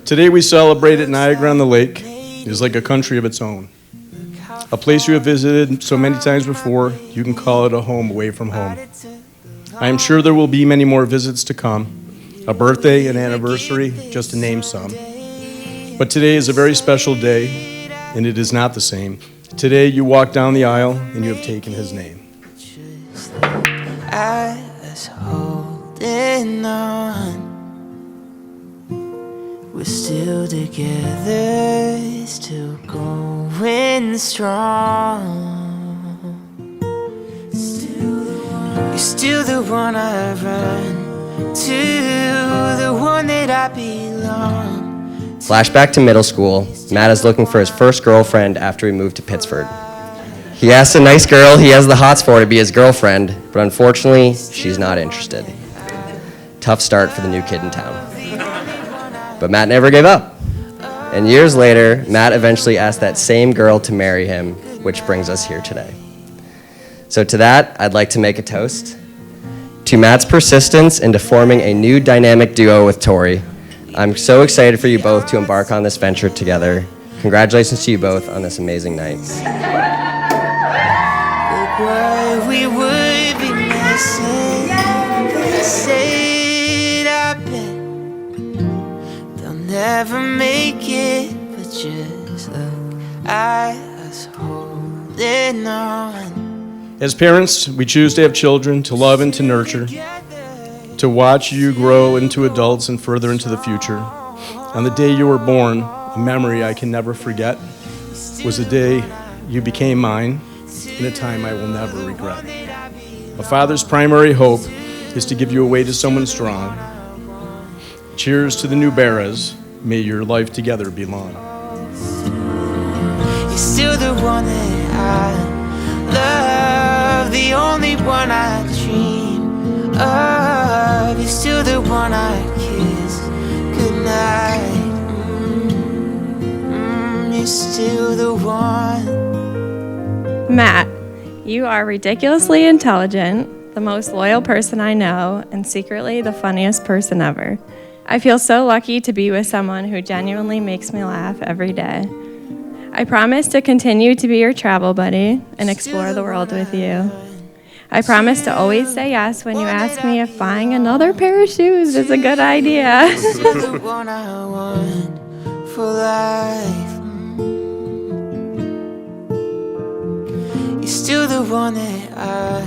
Today we celebrate at Niagara on the Lake. It is like a country of its own. A place you have visited so many times before, you can call it a home away from home. I am sure there will be many more visits to come, a birthday, an anniversary, just to name some. But today is a very special day, and it is not the same. Today you walk down the aisle and you have taken his name. I was holding on. We're still together, still going strong. You're still the one I run to, the one that I belong. Flashback to middle school, Matt is looking for his first girlfriend after he moved to Pittsford. He asked a nice girl he has the hots for to be his girlfriend, but unfortunately, she's not interested. Tough start for the new kid in town. But Matt never gave up. And years later, Matt eventually asked that same girl to marry him, which brings us here today. So to that, I'd like to make a toast to Matt's persistence into forming a new dynamic duo with Tori. I'm so excited for you both to embark on this venture together. Congratulations to you both on this amazing night. Look what we would be missing. They said I bet they'll never make it, but just look, I was holding on. As parents, we choose to have children, to love and to nurture, to watch you grow into adults and further into the future. On the day you were born, a memory I can never forget was the day you became mine, in a time I will never regret. A father's primary hope is to give you away to someone strong. Cheers to the new bearers. May your life together be long. You're still the one that I love, the only one I dream of. You're still the one I kiss goodnight. You're still the one. Matt, you are ridiculously intelligent, the most loyal person I know, and secretly the funniest person ever. I feel so lucky to be with someone who genuinely makes me laugh every day. I promise to continue to be your travel buddy and explore the world with you. I promise to always say yes when you ask me if buying another pair of shoes is a good idea. The one I want for life. You're still the one that I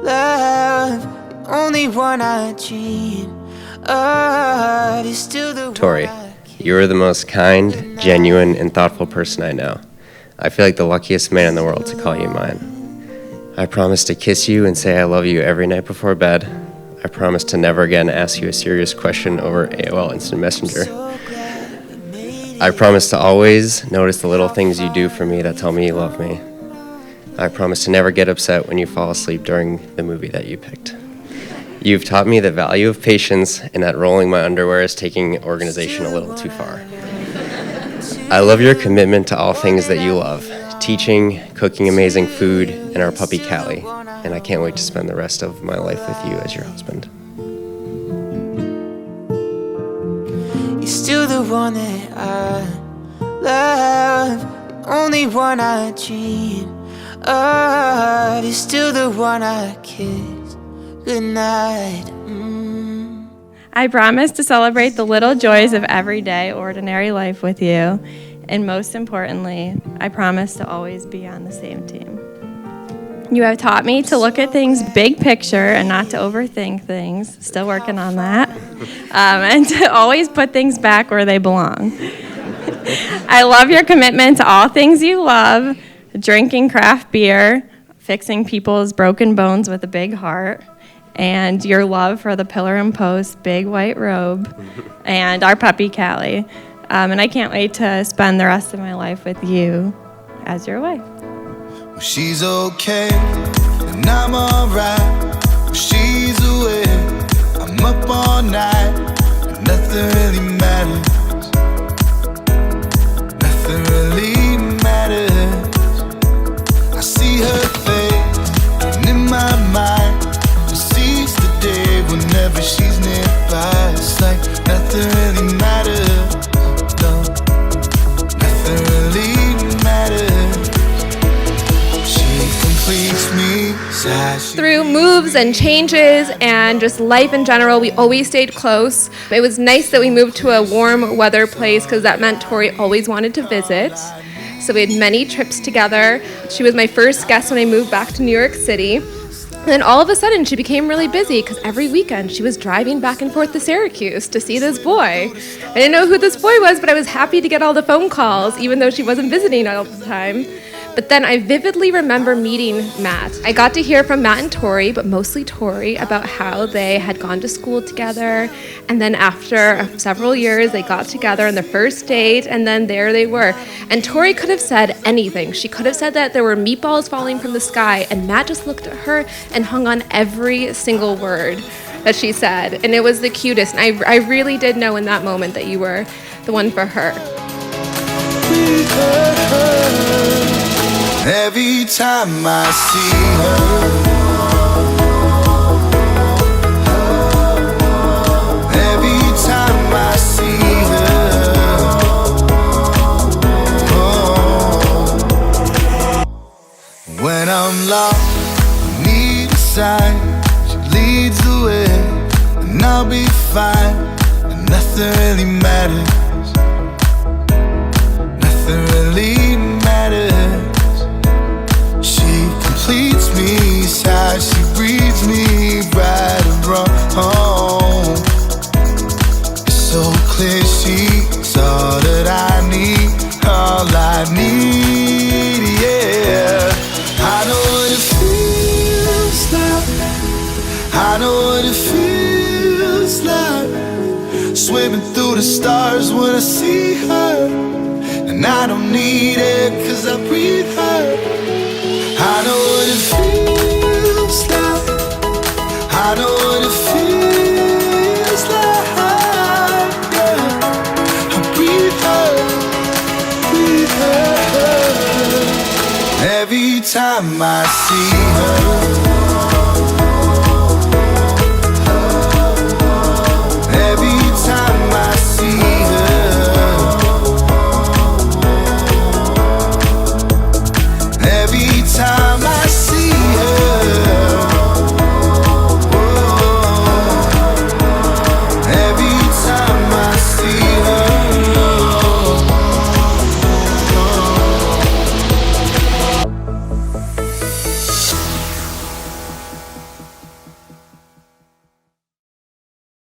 love, the only one I dream of. You're still the Tori, one I kiss. you are the most kind, genuine, and thoughtful person I know. I feel like the luckiest man in the world to call you mine. I promise to kiss you and say I love you every night before bed. I promise to never again ask you a serious question over AOL Instant Messenger. I promise to always notice the little things you do for me that tell me you love me. I promise to never get upset when you fall asleep during the movie that you picked. You've taught me the value of patience and that rolling my underwear is taking organization a little too far. I love your commitment to all things that you love, teaching, cooking amazing food, and our puppy Callie, and I can't wait to spend the rest of my life with you as your husband. You're still the one that I love, the only one I dream of. You're still the one I kiss goodnight. I promise to celebrate the little joys of everyday, ordinary life with you. And most importantly, I promise to always be on the same team. You have taught me to look at things big picture and not to overthink things. Still working on that. And to always put things back where they belong. I love your commitment to all things you love, drinking craft beer, fixing people's broken bones with a big heart, and your love for the Pillar and Post big white robe, and our puppy Callie. And I can't wait to spend the rest of my life with you as your wife. Well, she's okay, and I'm alright. Well, she's away, I'm up all night, and nothing really matters. Nothing really matters. I see her face, and in my mind, I seize the day whenever she's nearby. It's like nothing really matters. completes me. Through moves and changes and just life in general, we always stayed close. It was nice that we moved to a warm weather place because that meant Tori always wanted to visit. So we had many trips together. She was my first guest when I moved back to New York City. And then all of a sudden she became really busy because every weekend she was driving back and forth to Syracuse to see this boy. I didn't know who this boy was, but I was happy to get all the phone calls, even though she wasn't visiting all the time. But then I vividly remember meeting Matt. I got to hear from Matt and Tori, but mostly Tori, about how they had gone to school together. And then after several years, they got together on their first date, and then there they were. And Tori could have said anything. She could have said that there were meatballs falling from the sky, and Matt just looked at her and hung on every single word that she said. And it was the cutest. And I really did know in that moment that you were the one for her. Every time I see her, every time I see her, oh. When I'm lost, need a sign, she leads the way, and I'll be fine, and nothing really matters, nothing really matters. Completes me, how she breathes me right and wrong. It's so clear she's all that I need, all I need, yeah. I know what it feels like, I know what it feels like, swimming through the stars when I see her, and I don't need it 'cause I breathe her. I know what it feels like, I know what it feels like, yeah. I breathe her, every time I see